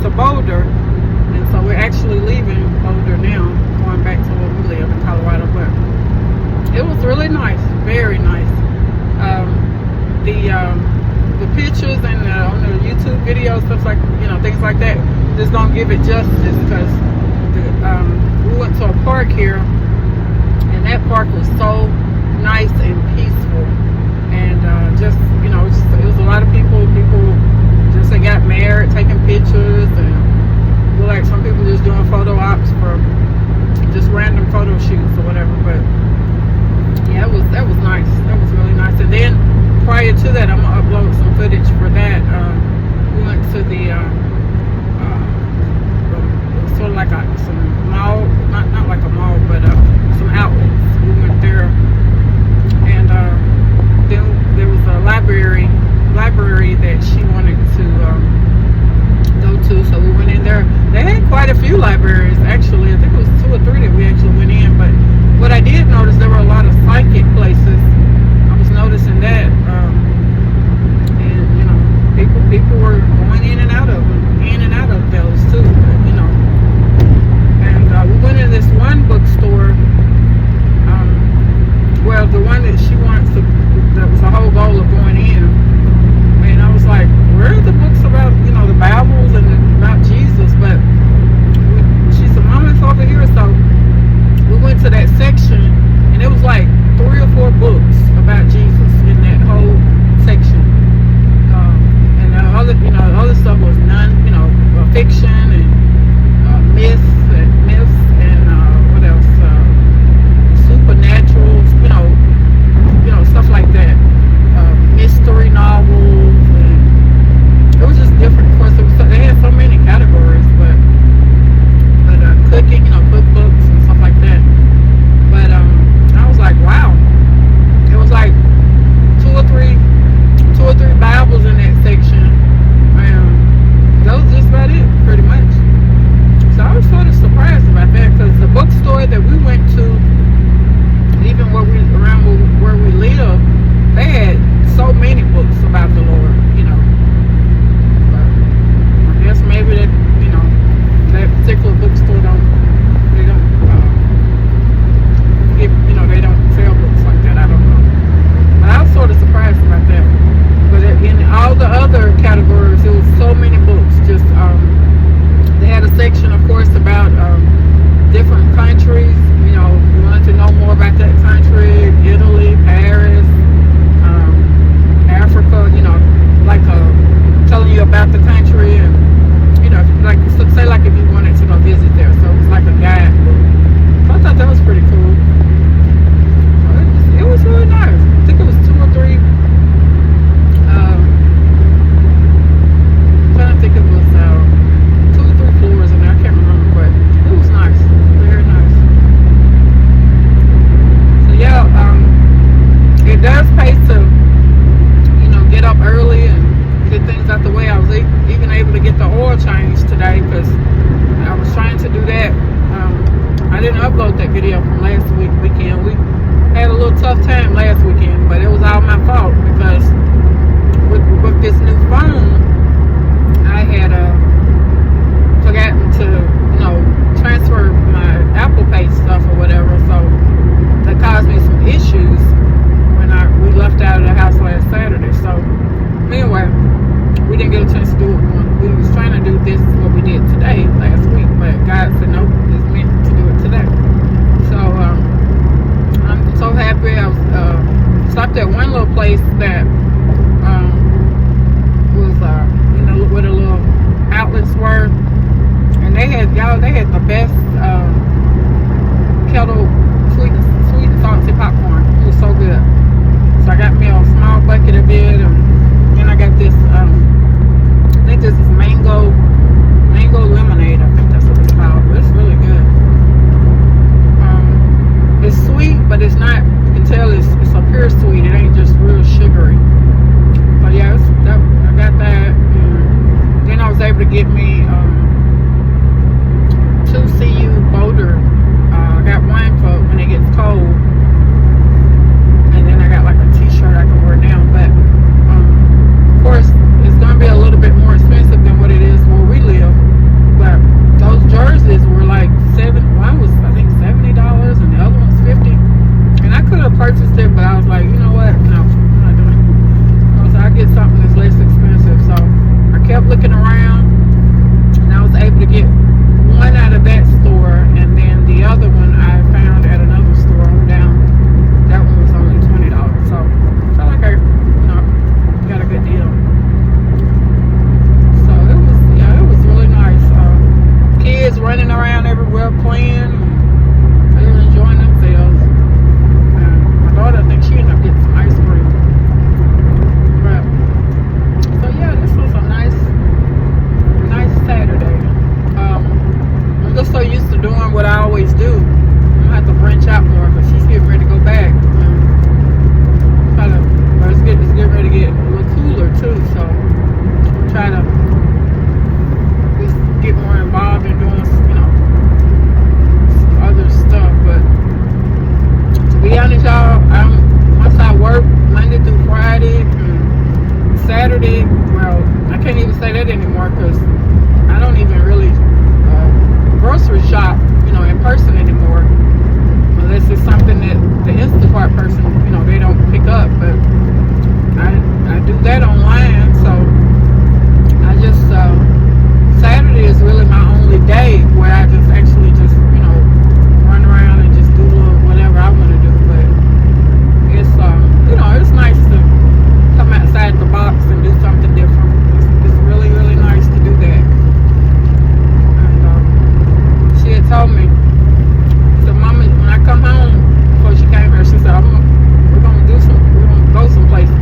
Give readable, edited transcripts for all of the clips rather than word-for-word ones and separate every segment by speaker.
Speaker 1: to Boulder, and so we're actually leaving Boulder now, going back to where we live in Colorado. But it was really nice, very nice. The pictures and on the YouTube videos, stuff like, things like that, just don't give it justice, because we went to a park here, and that park was so nice and peaceful, and it was a lot of people just that got married, taking pictures, and like some people just doing photo ops for just random photo shoots or whatever. But yeah, that was nice. That was really nice. And then prior to that, I'm gonna upload some footage for that. We went to the it was sort of like some mall, not like a mall, but some outlets. We went there, and then there was a library that she wanted to go to, so we went in there. They had quite a few libraries, actually. I think it was 2 or 3 that we actually went in. But what I did notice, there were a lot of psychic places. I was noticing that, and people were going in and out of those too. And we went in this one bookstore. Well, the one that she wants to, that was the whole goal of going in. And I was like, where are the books about, the Bibles and about Jesus? But she said, Mama, it's over here. So we went to that section, and it was like 3 or 4 books about Jesus in that whole section. And the other stuff was fiction and myths and what else? Supernatural, stuff like that. Mystery novels, and it was just different. Of course, they had so many categories, but cooking, cookbooks and stuff like that. But I was like, wow, it was like 2 or 3 Bibles in that section, and that was just about it, pretty much. So I was sort of surprised about that, because the bookstore that we went to, even where we live, they had so many books about the Lord, But I guess maybe that, that particular bookstore they don't sell books like that. I don't know. But I was sort of surprised about that. But in all the other categories, there was so many books. Just they had a section, of course, about different countries. You wanted to know more about that country, Italy, Paris, Africa. Like telling you about the country, and like say like if you wanted to go visit there. So it was like a guidebook. So I thought that was pretty cool. It was really nice. I think it was 2 or 3. I'm trying to think, it was 2 or 3 floors in there. I can't remember, but it was nice. Very nice. So yeah, it does pay to get up early and get things out the way. I was even able to get running around everywhere playing. They were enjoying themselves. And my daughter, I think she ended up getting some ice cream. But, so yeah, this was a nice Saturday. I'm just so used to doing what I always do. I'm gonna have to branch out more, but she's getting ready to go back. It's getting ready to get a little cooler too, so try to just get more involved in doing, other stuff. But to be honest, y'all, once I work Monday through Friday and Saturday, well, I can't even say that anymore because I don't even really grocery shop, in person anymore, unless it's something that the Instacart person, they don't pick up. But I do that online, so I just Saturday is really my only day where I just actually just run around and just do whatever I want to do. But it's it's nice to come outside the box and do something different. It's really, really nice to do that. And she had told me, so Mama, when I come home, before she came here, she said, we're gonna go some places.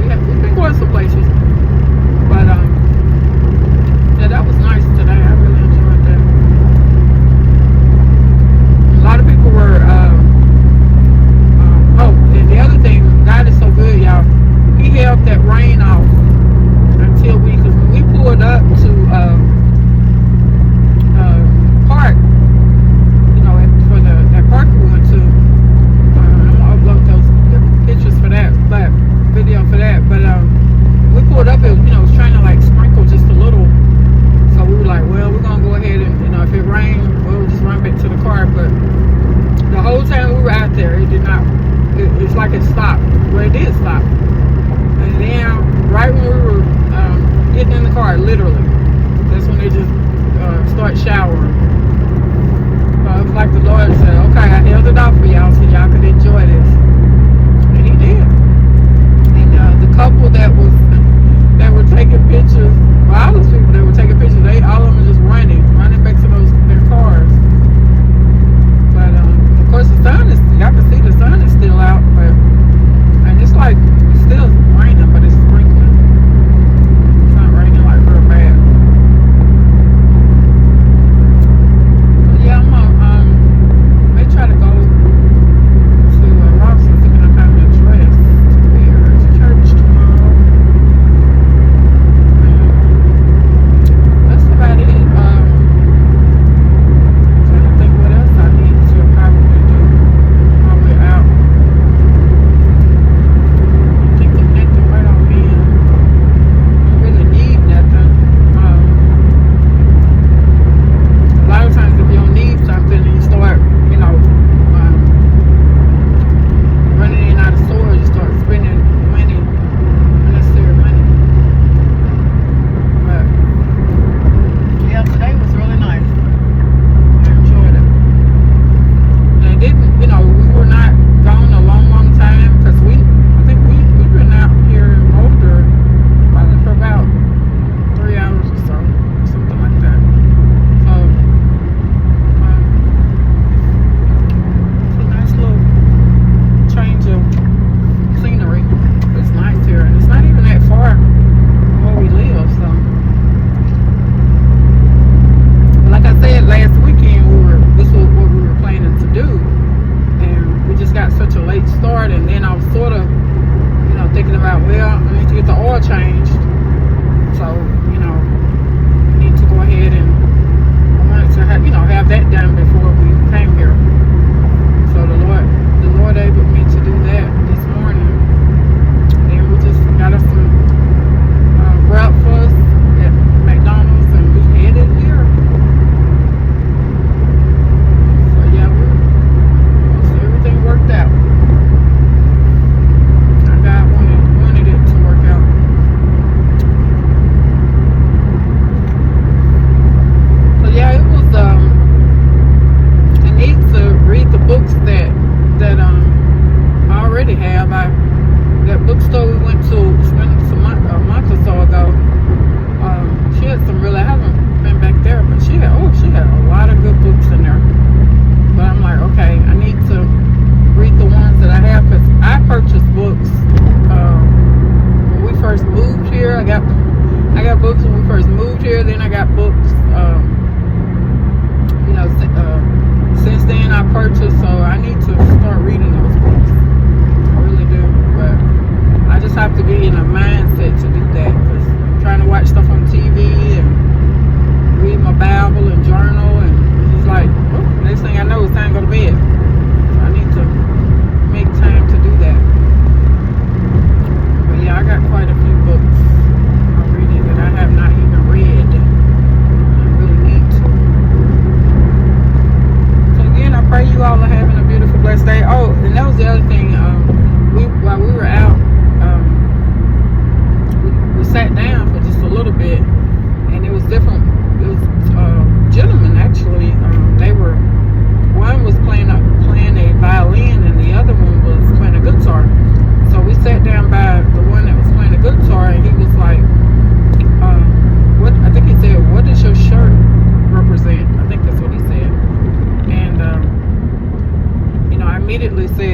Speaker 1: And we've been going some places. But yeah, that was nice today. I really enjoyed that. A lot of people were and the other thing, God is so good, y'all. He held that rain off until because when we pulled up to park, for that park we went to, I'm gonna upload those pictures for that, but video for that. But we pulled up, it was trying to like sprinkle just a little, so we were like, well, we're gonna go ahead and if it rains, we'll just run back to the car. But the whole time we were out there, it did not. It's like it stopped. Well, it did stop. And then right when we were getting in the car, literally, that's when they just start showering. So it was like the Lord said, okay, I held it off for y'all so y'all could enjoy this. And he did. And the couple that were taking pictures, well, all those people that were taking pictures, all of them were just running back to their cars. But of course y'all can see the sun is still out, and it's like it's still raining, but it's sprinkling. It's not raining like real bad. But yeah, I'm gonna may try to go to Robson, thinking I'm having a dress to wear to church tomorrow.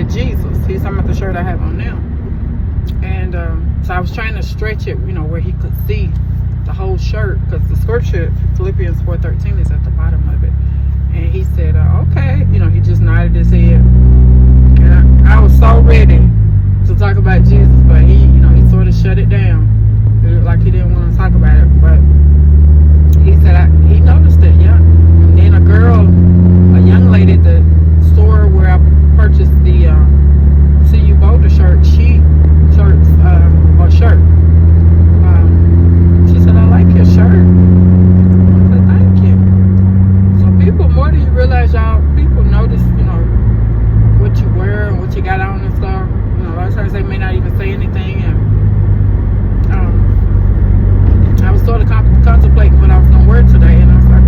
Speaker 1: said Jesus. He's talking about the shirt I have on now. And so I was trying to stretch it, where he could see the whole shirt, because the scripture, Philippians 4:13, is at the bottom of it. And he said, okay. He just nodded his head. And I was so ready to talk about Jesus, but he sort of shut it down. It looked like he didn't want to talk about it. But he said he noticed it, yeah. And then a young lady at the store where I purchased the CU Boulder shirt, she said, I like your shirt. I said, thank you. So people, more than you realize, y'all, people notice, what you wear and what you got on and stuff. A lot of times they may not even say anything. And I was sort of contemplating what I was going to wear today, and I was like,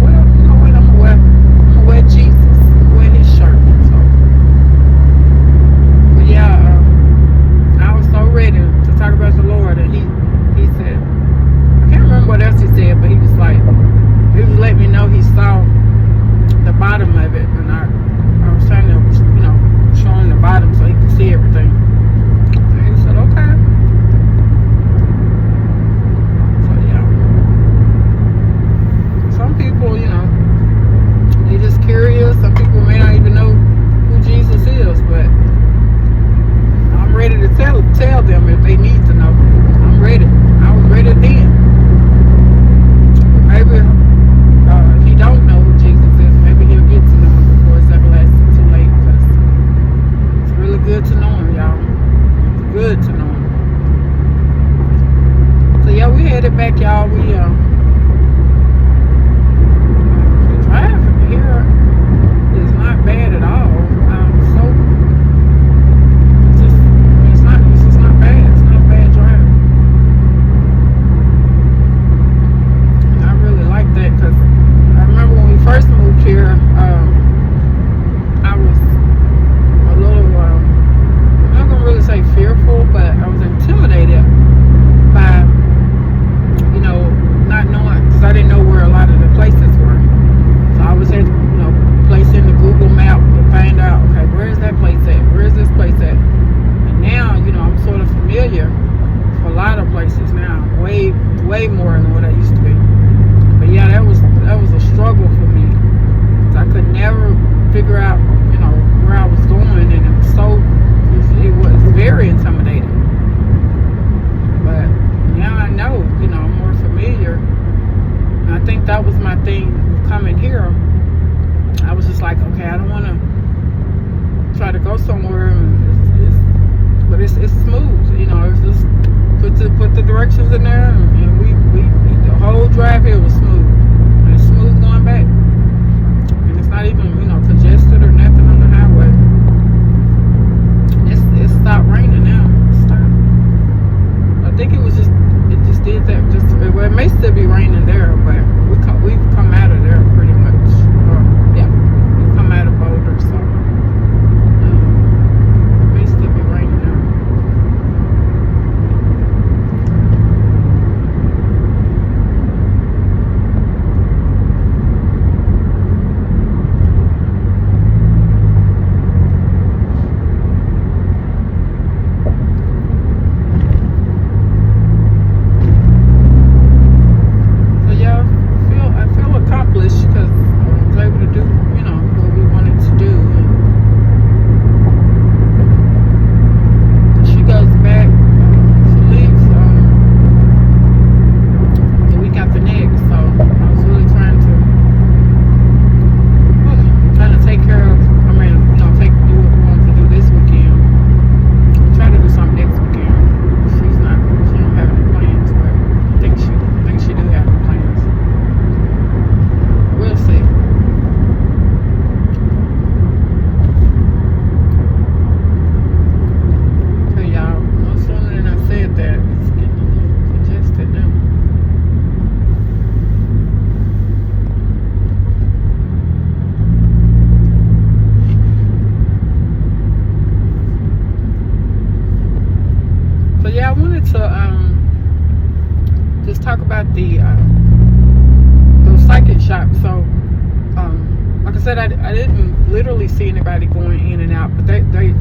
Speaker 1: hardly see anybody going in and out, but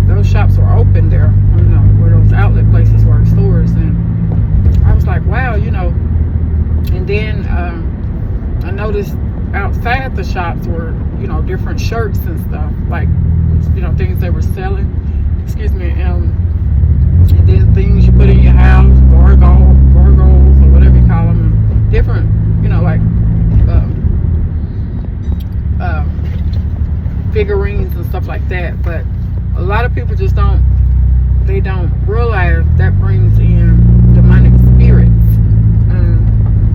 Speaker 1: those shops were open there, you know, where those outlet places were, stores. And I was like, wow, you know. And then I noticed outside the shops were, you know, different shirts and stuff, like, you know, things they were selling, and then things you put in your house, gargoyles or whatever you call them, different, you know, like figurines and stuff like that. But a lot of people just don't realize that brings in demonic spirits.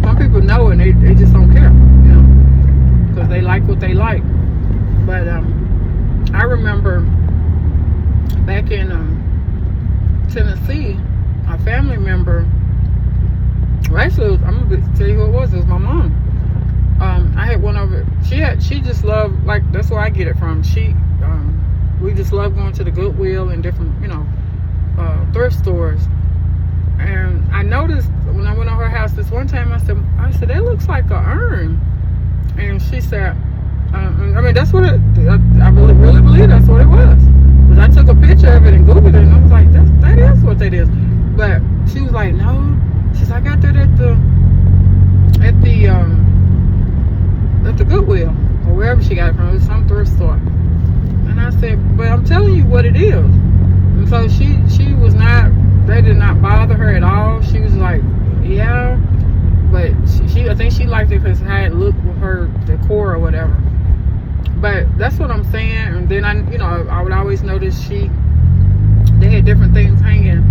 Speaker 1: Some people know and they just don't care, you know, because they like what they like. But I remember back in Tennessee, a family member, well, actually, I'm gonna tell you who it was. It was my mom. I had one over. She just loved, like, that's where I get it from. We just love going to the Goodwill and different, you know, thrift stores. And I noticed when I went to her house this one time, I said, that looks like an urn. And she said, I mean, that's what I really, really believe that's what it was. Because I took a picture of it and Googled it, and I was like, that is what that is. But she was like, no. She's like, I got that at the Goodwill, or wherever she got it from. It was some thrift store. And I said, but I'm telling you what it is. And so she was not, they did not bother her at all. She was like, yeah. But I think she liked it because it had looked with her decor or whatever. But that's what I'm saying. And then I would always notice they had different things hanging,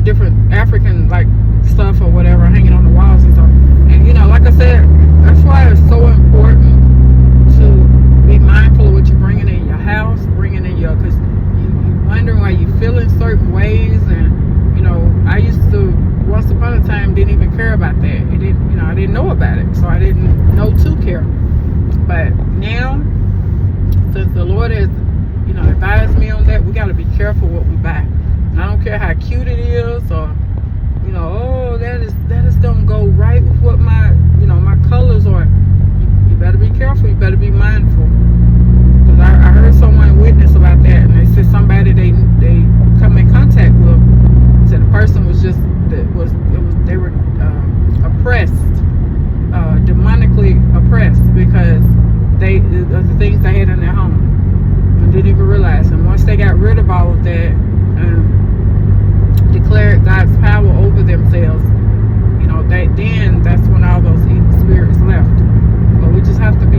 Speaker 1: different African like stuff or whatever hanging on the walls and stuff. And you know, like I said, that's why it's so important to be mindful of what you're bringing in your house, because you're wondering why you feel in certain ways. And you know, I used to, once upon a time, didn't even care about that. I didn't know about it, so I didn't know to care. But now, since the Lord has, you know, advised me on that, we got to be careful what we buy. And I don't care how cute it is, or you know, oh, that is don't go right with what my colors are. You better be careful. You better be mindful. Because I heard someone witness about that, and they said somebody they come in contact with said the person was just they were oppressed, demonically oppressed, because of the things they had in their home and didn't even realize. And once they got rid of all of that, declared God's power over themselves, you know, that's when all those evil spirits left. But we just have to be